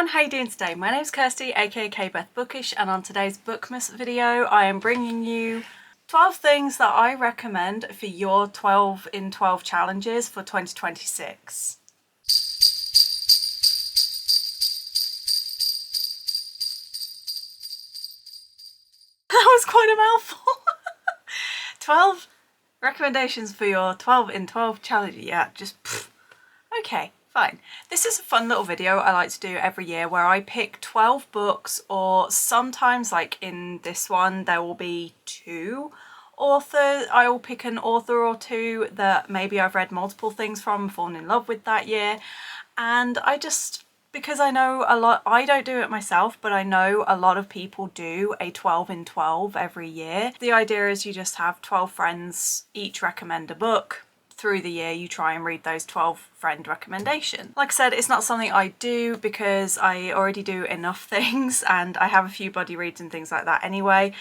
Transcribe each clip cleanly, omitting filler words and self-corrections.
everyone, how you doing today? My name's Kirsty, aka K-Beth Bookish, and on today's Bookmas video I am bringing you 12 things that I recommend for your 12 in 12 challenges for 2026. That was quite a mouthful. 12 recommendations for your 12 in 12 challenge. Yeah, just pfft. Okay, fine. This is a fun little video I like to do every year where I pick 12 books, or sometimes like in this one there will be two authors. I will pick an author or two that maybe I've read multiple things from, fallen in love with that year, and because I know a lot, I don't do it myself, but I know a lot of people do a 12 in 12 every year. The idea is you just have 12 friends, each recommend a book. Through the year you try and read those 12 friend recommendations. Like I said, it's not something I do because I already do enough things and I have a few buddy reads and things like that anyway,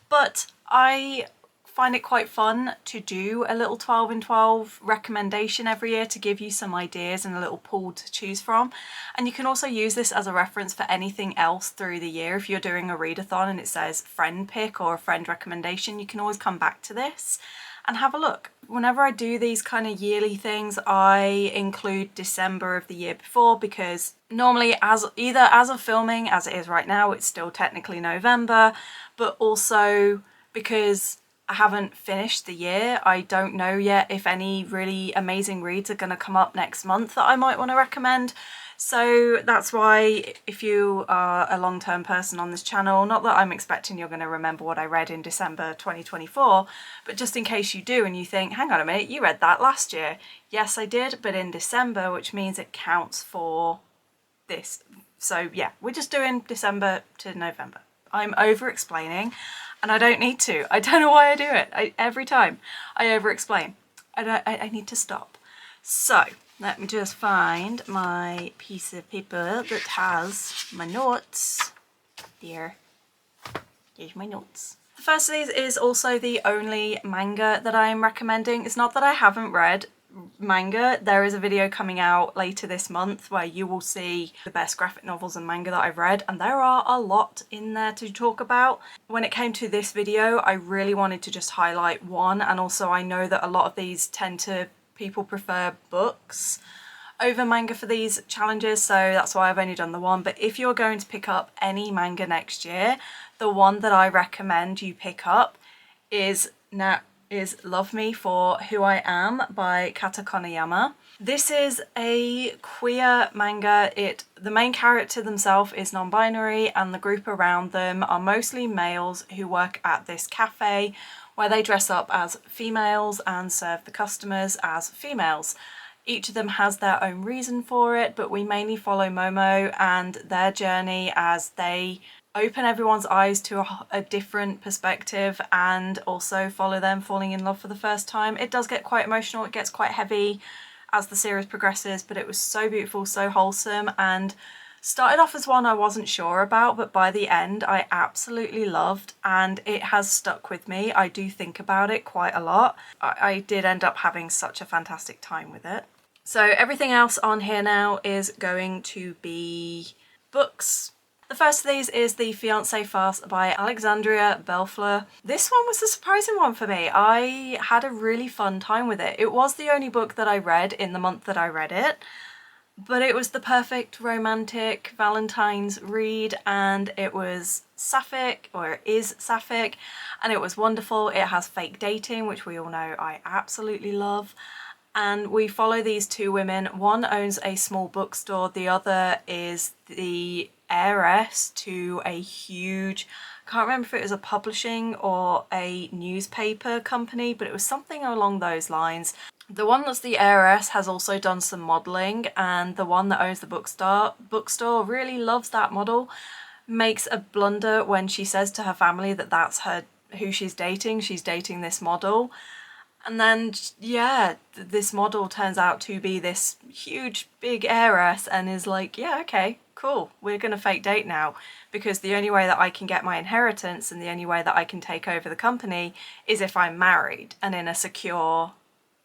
but I find it quite fun to do a little 12 in 12 recommendation every year to give you some ideas and a little pool to choose from. And you can also use this as a reference for anything else through the year. If you're doing a readathon and it says friend pick or a friend recommendation, you can always come back to this and have a look. Whenever I do these kind of yearly things, I include December of the year before, because normally either as of filming, as it is right now, it's still technically November, but also because I haven't finished the year, I don't know yet if any really amazing reads are going to come up next month that I might want to recommend. So that's why, if you are a long-term person on this channel, not that I'm expecting you're going to remember what I read in December 2024, but just in case you do and you think, hang on a minute, you read that last year. Yes, I did, but in December, which means it counts for this. So yeah, we're just doing December to November. I'm over-explaining and I don't need to. I don't know why I do it. Every time I over-explain. I need to stop. So let me just find my piece of paper that has my notes. Here. Here's my notes. The first of these is also the only manga that I'm recommending. It's not that I haven't read manga. There is a video coming out later this month where you will see the best graphic novels and manga that I've read, and there are a lot in there to talk about. When it came to this video, I really wanted to just highlight one, and also I know that a lot of these people prefer books over manga for these challenges, so that's why I've only done the one. But if you're going to pick up any manga next year, the one that I recommend you pick up is Love Me for Who I Am by Kata Konayama. This is a queer manga. The main character themselves is non-binary and the group around them are mostly males who work at this cafe where they dress up as females and serve the customers as females. Each of them has their own reason for it, but we mainly follow Momo and their journey as they open everyone's eyes to a different perspective, and also follow them falling in love for the first time. It does get quite emotional, it gets quite heavy as the series progresses, but it was so beautiful, so wholesome, and started off as one I wasn't sure about, but by the end I absolutely loved, and it has stuck with me. I do think about it quite a lot. I did end up having such a fantastic time with it. So everything else on here now is going to be books. The first of these is the Fiancee Farce by Alexandria Bellefleur. This one was a surprising one for me. I had a really fun time with it. It was the only book that I read in the month that I read it, but it was the perfect romantic Valentine's read, and it was sapphic, or it is sapphic, and it was wonderful. It has fake dating, which we all know I absolutely love. And we follow these two women. One owns a small bookstore, the other is the heiress to a huge, I can't remember if it was a publishing or a newspaper company, but it was something along those lines. The one that's the heiress has also done some modelling, and the one that owns the bookstore really loves that model, makes a blunder when she says to her family that that's who she's dating this model. And then, yeah, this model turns out to be this huge, big heiress and is like, yeah, okay, cool, we're gonna fake date now, because the only way that I can get my inheritance and the only way that I can take over the company is if I'm married and in a secure,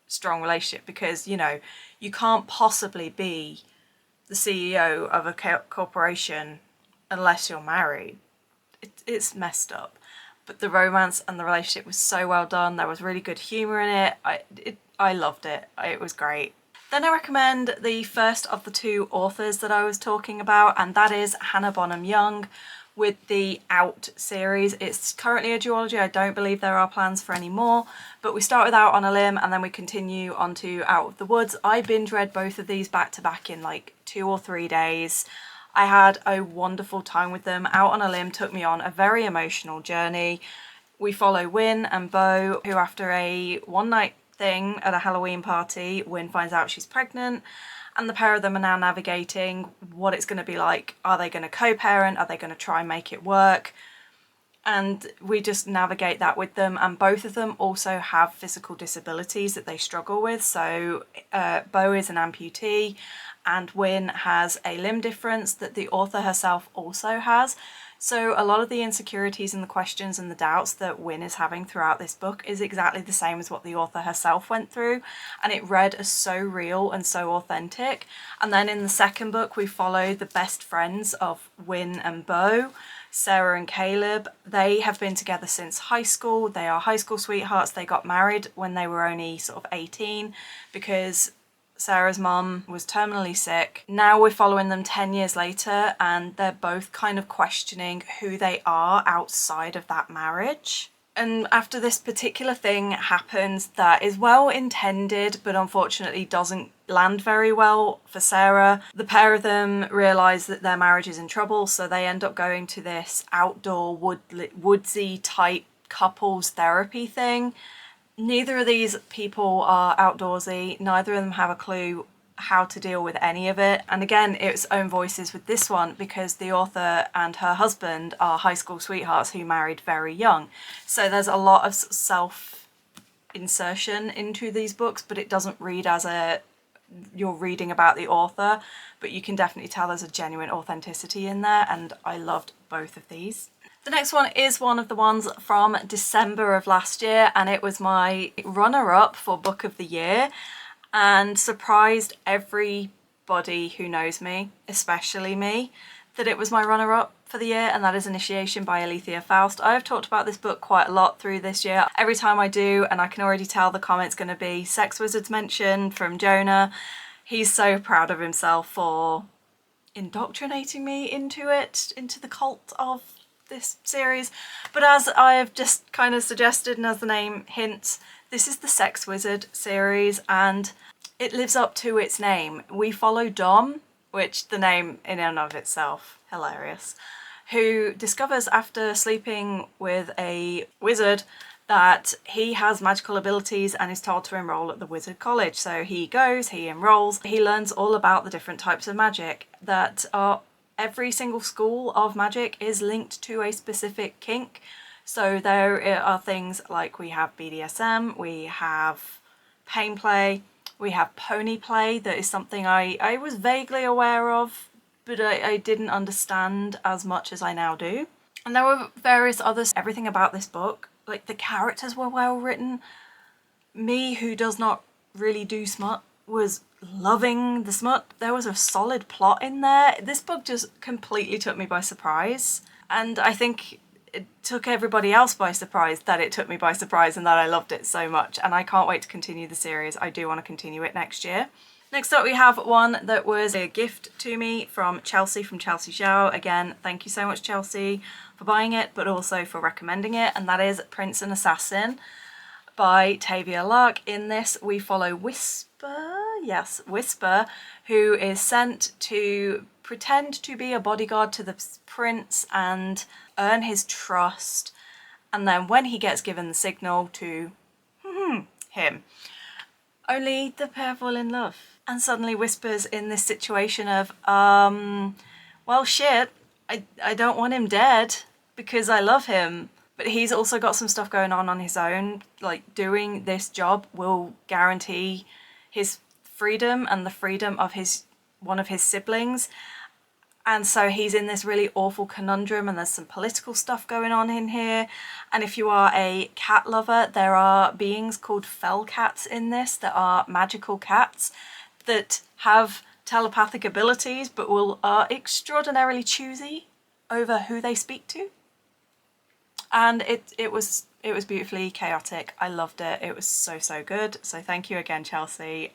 strong relationship, because, you know, you can't possibly be the CEO of a corporation unless you're married. It's messed up. But the romance and the relationship was so well done. There was really good humour in it. I loved it. It was great. Then I recommend the first of the two authors that I was talking about, and that is Hannah Bonam-Young with the Out series. It's currently a duology. I don't believe there are plans for any more, but we start with Out on a Limb and then we continue on to Out of the Woods. I binge read both of these back to back in like 2 or 3 days. I had a wonderful time with them. Out on a Limb took me on a very emotional journey. We follow Wyn and Bo, who after a one-night thing at a Halloween party, Wyn finds out she's pregnant, and the pair of them are now navigating what it's going to be like. Are they going to co-parent? Are they going to try and make it work? And we just navigate that with them, and both of them also have physical disabilities that they struggle with. So Bo is an amputee and Wyn has a limb difference that the author herself also has. So a lot of the insecurities and the questions and the doubts that Wyn is having throughout this book is exactly the same as what the author herself went through, and it read as so real and so authentic. And then in the second book we follow the best friends of Wyn and Bo, Sarah and Caleb. They have been together since high school. They are high school sweethearts. They got married when they were only sort of 18 because Sarah's mum was terminally sick. Now we're following them 10 years later and they're both kind of questioning who they are outside of that marriage. And after this particular thing happens that is well intended but unfortunately doesn't land very well for Sarah, the pair of them realise that their marriage is in trouble, so they end up going to this outdoor woodsy type couples therapy thing. Neither of these people are outdoorsy, neither of them have a clue how to deal with any of it. And again, it's own voices with this one because the author and her husband are high school sweethearts who married very young. So there's a lot of self-insertion into these books, but it doesn't read as you're reading about the author, but you can definitely tell there's a genuine authenticity in there, and I loved both of these. The next one is one of the ones from December of last year, and it was my runner-up for Book of the Year and surprised everybody who knows me, especially me, that it was my runner-up for the year, and that is Initiation by Alethea Faust. I've talked about this book quite a lot through this year. Every time I do, and I can already tell the comment's going to be sex wizards mentioned from Jona. He's so proud of himself for indoctrinating me into the cult of this series. But as I've just kind of suggested and as the name hints, this is the Sex Wizard series and it lives up to its name. We follow Dom, which the name in and of itself, hilarious, who discovers after sleeping with a wizard that he has magical abilities and is told to enroll at the wizard college. So he goes, he enrolls, he learns all about the different types of magic that are every single school of magic is linked to a specific kink. So there are things like we have BDSM, we have pain play, we have pony play. That is something I was vaguely aware of, but I didn't understand as much as I now do. And there were various others. Everything about this book, like the characters were well written. Me, who does not really do smut, was loving the smut. There was a solid plot in there. This book just completely took me by surprise, and I think it took everybody else by surprise that it took me by surprise and that I loved it so much, and I can't wait to continue the series. I do want to continue it next year. Next up we have one that was a gift to me from Chelsea Zhao. Again, thank you so much Chelsea for buying it but also for recommending it, and that is Prince and Assassin by Tavia Lark. In this we follow Whisper, who is sent to pretend to be a bodyguard to the prince and earn his trust, and then when he gets given the signal to him, only the pair fall in love. And suddenly Whisper's in this situation of well shit, I don't want him dead because I love him, but he's also got some stuff going on his own. Like, doing this job will guarantee his freedom and the freedom of one of his siblings. And so he's in this really awful conundrum, and there's some political stuff going on in here. And if you are a cat lover, there are beings called fell cats in this that are magical cats that have telepathic abilities, but are extraordinarily choosy over who they speak to. And it was beautifully chaotic. I loved it. It was so good. So thank you again, Chelsea.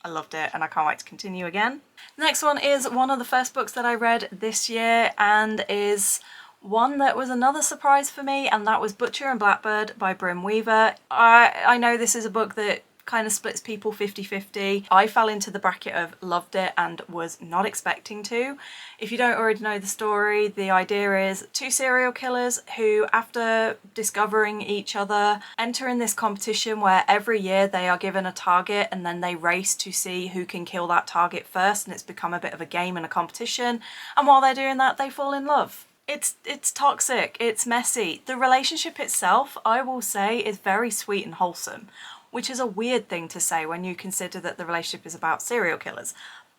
I loved it and I can't wait to continue again. The next one is one of the first books that I read this year and is one that was another surprise for me, and that was Butcher and Blackbird by Brynne Weaver. I know this is a book that kind of splits people 50-50. I fell into the bracket of loved it and was not expecting to. If you don't already know the story, the idea is two serial killers who, after discovering each other, enter in this competition where every year they are given a target and then they race to see who can kill that target first, and it's become a bit of a game and a competition, and while they're doing that they fall in love. It's toxic, it's messy. The relationship itself, I will say, is very sweet and wholesome, which is a weird thing to say when you consider that the relationship is about serial killers.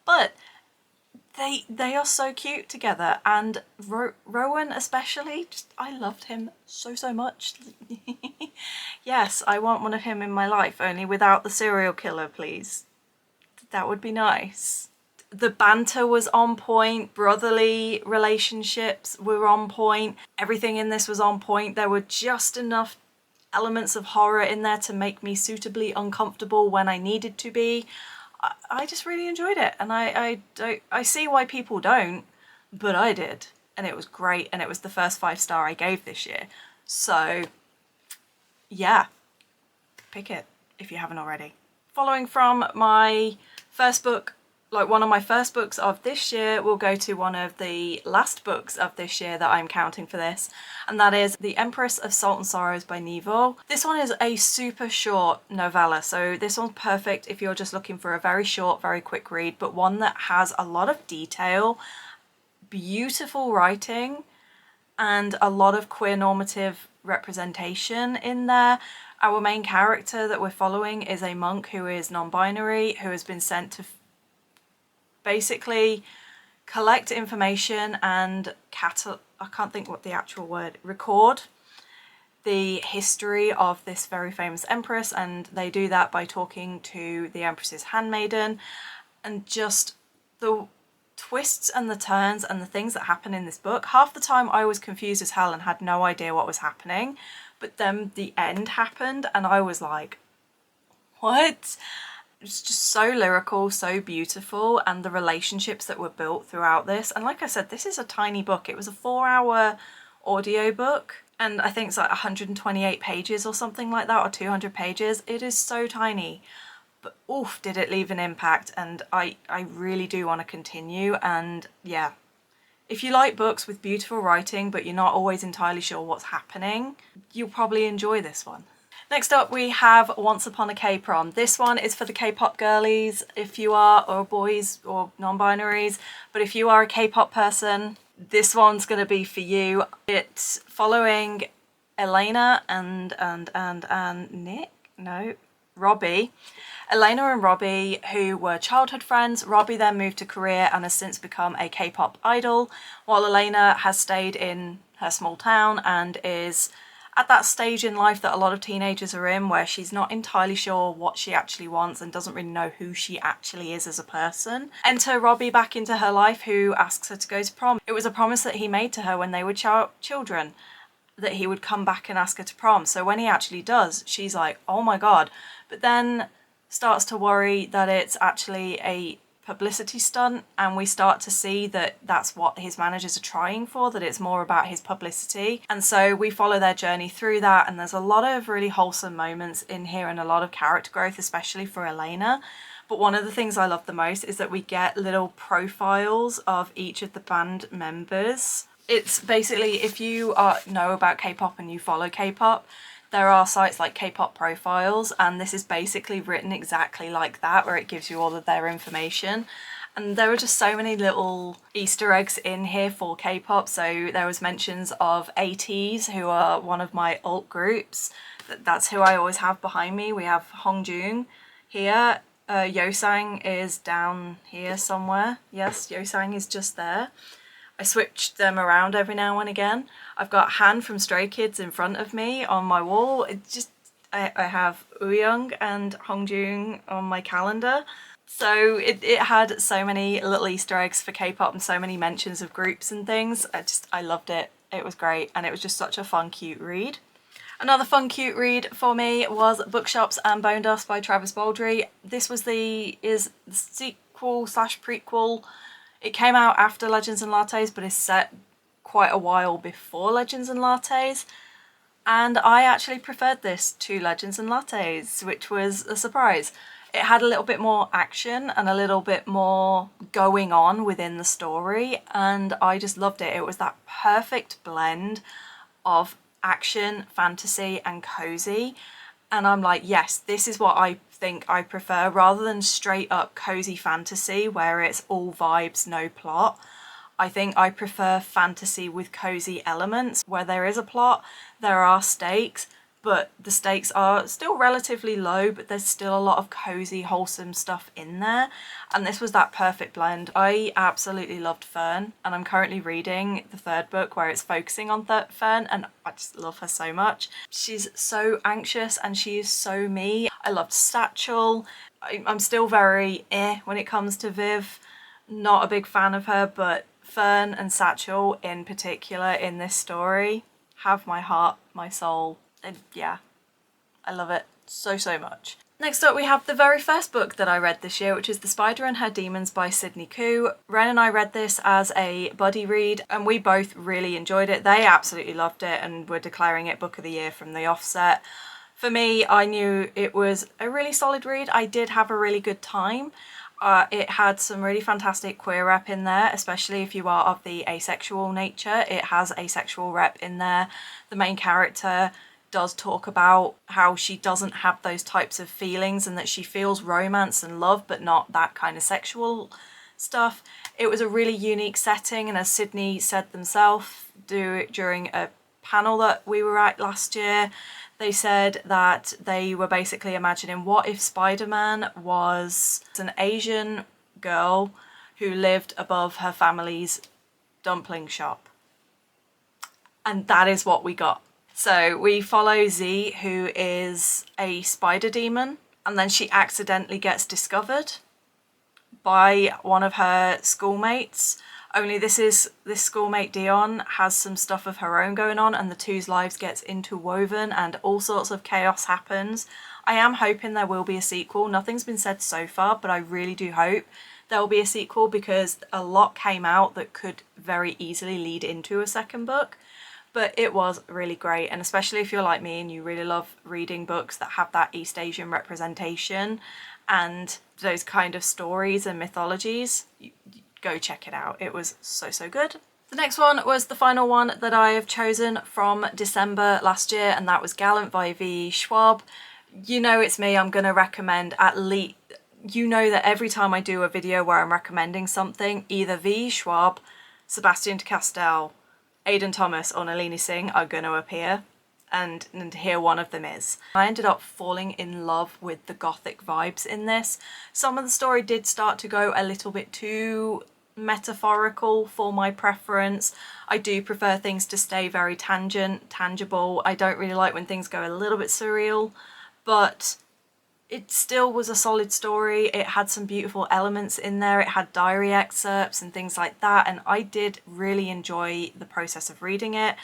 But they are so cute together, and Rowan especially, I loved him so much. Yes, I want one of him in my life, only without the serial killer, please. That would be nice. The banter was on point, brotherly relationships were on point, everything in this was on point. There were just enough elements of horror in there to make me suitably uncomfortable when I needed to be. I just really enjoyed it, and I see why people don't, but I did, and it was great, and it was the first 5-star I gave this year. So yeah, pick it if you haven't already. Following from my first book, like one of my first books of this year, we'll go to one of the last books of this year that I'm counting for this, and that is The Empress of Salt and Sorrows by Nghi. This one is a super short novella, so this one's perfect if you're just looking for a very short, very quick read, but one that has a lot of detail, beautiful writing, and a lot of queer normative representation in there. Our main character that we're following is a monk who is non-binary, who has been sent to basically collect information and I can't think what the actual word, record the history of this very famous empress, and they do that by talking to the empress's handmaiden, and just the twists and the turns and the things that happen in this book. Half the time I was confused as hell and had no idea what was happening, but then the end happened and I was like, what? It's just so lyrical, so beautiful, and the relationships that were built throughout this. And like I said, this is a tiny book. It was a 4-hour audiobook, and I think it's like 128 pages or something like that, or 200 pages. It is so tiny, but oof, did it leave an impact, and I really do want to continue. And yeah, if you like books with beautiful writing but you're not always entirely sure what's happening, you'll probably enjoy this one. Next up we have Once Upon a K-Prom. This one is for the K-pop girlies, if you are, or boys, or non-binaries, but if you are a K-pop person, this one's gonna be for you. It's following Elena and Robbie. Elena and Robbie, who were childhood friends. Robbie then moved to Korea and has since become a K-pop idol, while Elena has stayed in her small town and is at that stage in life that a lot of teenagers are in, where she's not entirely sure what she actually wants and doesn't really know who she actually is as a person. Enter Robbie back into her life, who asks her to go to prom. It was a promise that he made to her when they were children, that he would come back and ask her to prom. So when he actually does, she's like, oh my god, but then starts to worry that it's actually a publicity stunt, and we start to see that that's what his managers are trying for, that it's more about his publicity. And so we follow their journey through that, and there's a lot of really wholesome moments in here and a lot of character growth, especially for Elena. But one of the things I love the most is that we get little profiles of each of the band members. It's basically, if you know about K-pop and you follow K-pop, there are sites like K-pop profiles, and this is basically written exactly like that, where it gives you all of their information. And there are just so many little Easter eggs in here for K-pop. So there was mentions of ATEEZ, who are one of my alt groups. That's who I always have behind me. We have Hongjoong here. Yosang is down here somewhere. Yes, Yosang is just there. I switched them around every now and again. I've got Han from Stray Kids in front of me on my wall. I have Wooyoung and Hongjoong on my calendar. So it had so many little Easter eggs for K-pop and so many mentions of groups and things. I loved it. It was great, and it was just such a fun, cute read. Another fun, cute read for me was Bookshops and Bonedust by Travis Baldree. This was the sequel slash prequel. It came out after Legends and Lattes, but is set quite a while before Legends and Lattes. And I actually preferred this to Legends and Lattes, which was a surprise. It had a little bit more action and a little bit more going on within the story, and I just loved it. It was that perfect blend of action, fantasy, and cozy. And I'm like, yes, this is what I think I prefer, rather than straight up cozy fantasy where it's all vibes, no plot. I think I prefer fantasy with cozy elements where there is a plot, there are stakes, but the stakes are still relatively low, but there's still a lot of cozy, wholesome stuff in there. And this was that perfect blend. I absolutely loved Fern, and I'm currently reading the third book where it's focusing on Fern, and I just love her so much. She's so anxious and she is so me. I loved Satchel. I'm still very when it comes to Viv. Not a big fan of her, but Fern and Satchel in particular in this story have my heart, my soul. And yeah, I love it so, so much. Next up we have the very first book that I read this year, which is The Spider and Her Demons by Sydney Khoo. Ren and I read this as a buddy read, and we both really enjoyed it. They absolutely loved it and were declaring it book of the year from the offset. For me, I knew it was a really solid read. I did have a really good time. It had some really fantastic queer rep in there, especially if you are of the asexual nature. It has asexual rep in there. The main character does talk about how she doesn't have those types of feelings and that she feels romance and love, but not that kind of sexual stuff. It was a really unique setting, and as Sydney said themselves during a panel that we were at last year, they said that they were basically imagining, what if Spider-Man was an Asian girl who lived above her family's dumpling shop? And that is what we got. So we follow Z, who is a spider demon, and then she accidentally gets discovered by one of her schoolmates. Only this schoolmate Dion has some stuff of her own going on, and the two's lives gets interwoven and all sorts of chaos happens. I am hoping there will be a sequel. Nothing's been said so far, but I really do hope there will be a sequel, because a lot came out that could very easily lead into a second book. But it was really great, and especially if you're like me and you really love reading books that have that East Asian representation and those kind of stories and mythologies, go check it out. It was so, so good. The next one was the final one that I have chosen from December last year, and that was Gallant by V. Schwab. You know it's me, I'm going to recommend at least, you know that every time I do a video where I'm recommending something, either V. Schwab, Sebastian de Castell, Aidan Thomas or Nalini Singh are going to appear, and here one of them is. I ended up falling in love with the gothic vibes in this. Some of the story did start to go a little bit too metaphorical for my preference. I do prefer things to stay very tangible. I don't really like when things go a little bit surreal, but it still was a solid story. It had some beautiful elements in there. It had diary excerpts and things like that, and I did really enjoy the process of reading it.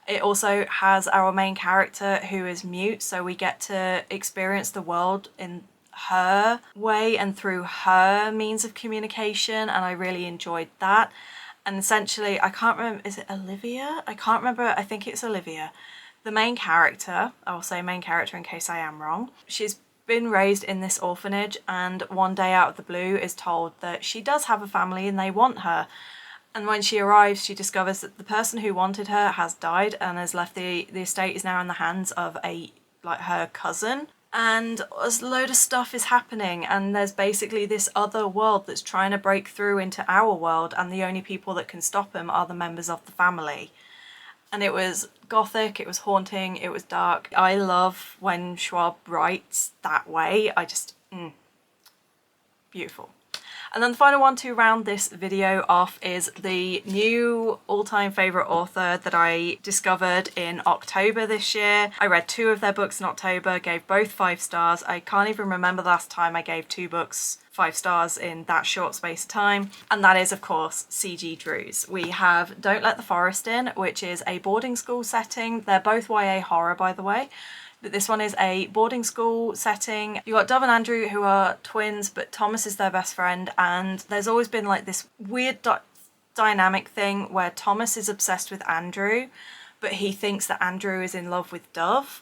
It also has our main character who is mute, so we get to experience the world in her way and through her means of communication, and I really enjoyed that. And essentially, I can't remember, is it Olivia? I can't remember, I think it's Olivia. The main character, I'll say main character in case I am wrong, she's been raised in this orphanage, and one day out of the blue is told that she does have a family and they want her. And when she arrives, she discovers that the person who wanted her has died and has left the estate is now in the hands of her cousin. And a load of stuff is happening, and there's basically this other world that's trying to break through into our world, and the only people that can stop them are the members of the family. And it was gothic, it was haunting, it was dark. I love when Schwab writes that way. I just, beautiful. And then the final one to round this video off is the new all-time favourite author that I discovered in October this year. I read 2 of their books in October, gave both 5 stars. I can't even remember the last time I gave 2 books 5 stars in that short space of time, and that is of course C.G. Drew's. We have Don't Let the Forest In, which is a boarding school setting. They're both YA horror, by the way. But this one is a boarding school setting. You got Dove and Andrew, who are twins, but Thomas is their best friend, and there's always been like this weird dynamic thing where Thomas is obsessed with Andrew, but he thinks that Andrew is in love with Dove,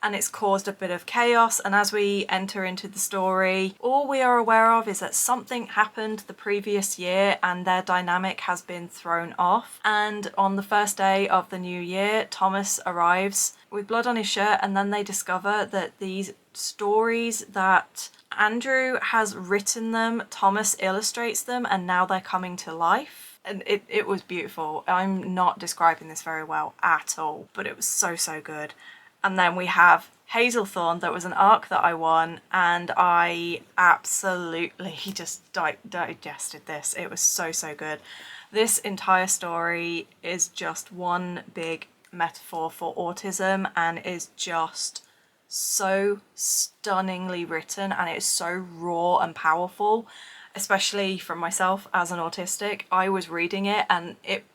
and it's caused a bit of chaos. And as we enter into the story, all we are aware of is that something happened the previous year and their dynamic has been thrown off. And on the first day of the new year, Thomas arrives with blood on his shirt, and then they discover that these stories that Andrew has written them, Thomas illustrates them, and now they're coming to life. And it was beautiful. I'm not describing this very well at all, but it was so, so good. And then we have Hazelthorn. That was an arc that I won, and I absolutely just digested this. It was so, so good. This entire story is just one big metaphor for autism and is just so stunningly written, and it is so raw and powerful, especially from myself as an autistic. I was reading it and it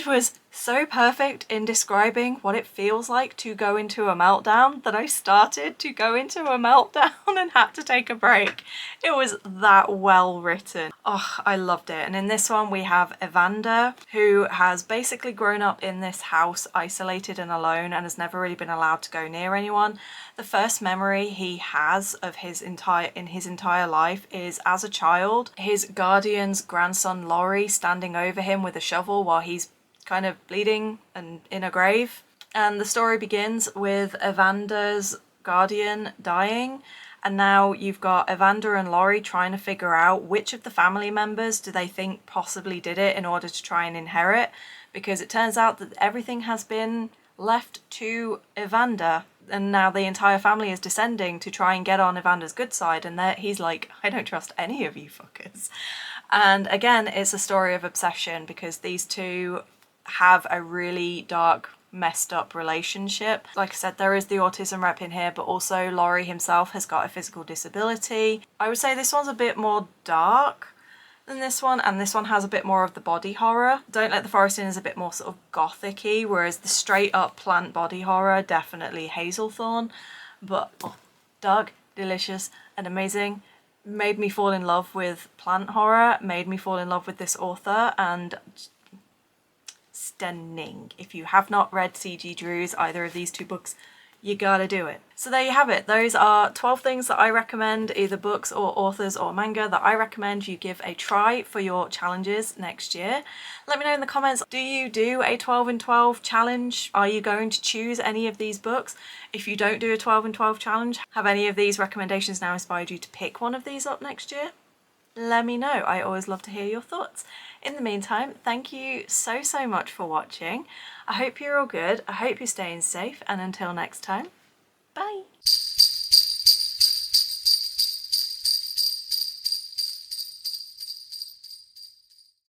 was so perfect in describing what it feels like to go into a meltdown that I started to go into a meltdown and had to take a break. It was that well written. Oh, I loved it. And in this one we have Evander, who has basically grown up in this house isolated and alone and has never really been allowed to go near anyone. The first memory he has of his entire life is as a child, his guardian's grandson Laurie standing over him with a shovel while he's kind of bleeding and in a grave. And the story begins with Evander's guardian dying, and now you've got Evander and Laurie trying to figure out which of the family members do they think possibly did it in order to try and inherit, because it turns out that everything has been left to Evander, and now the entire family is descending to try and get on Evander's good side, and he's like, I don't trust any of you fuckers. And again, it's a story of obsession, because these two have a really dark, messed up relationship. Like I said, there is the autism rep in here, but also Laurie himself has got a physical disability. I would say this one's a bit more dark than this one, and this one has a bit more of the body horror. Don't Let the Forest In is a bit more sort of gothic-y, whereas the straight up plant body horror, definitely Hazelthorn. But oh, dark, delicious and amazing. Made me fall in love with plant horror, made me fall in love with this author, and stunning. If you have not read C.G. Drew's, either of these 2 books, you gotta do it. So there you have it. Those are 12 things that I recommend, either books or authors or manga, that I recommend you give a try for your challenges next year. Let me know in the comments, do you do a 12 in 12 challenge? Are you going to choose any of these books? If you don't do a 12 in 12 challenge, have any of these recommendations now inspired you to pick one of these up next year? Let me know. I always love to hear your thoughts. In the meantime, thank you so, so much for watching. I hope you're all good. I hope you're staying safe, and until next time, bye.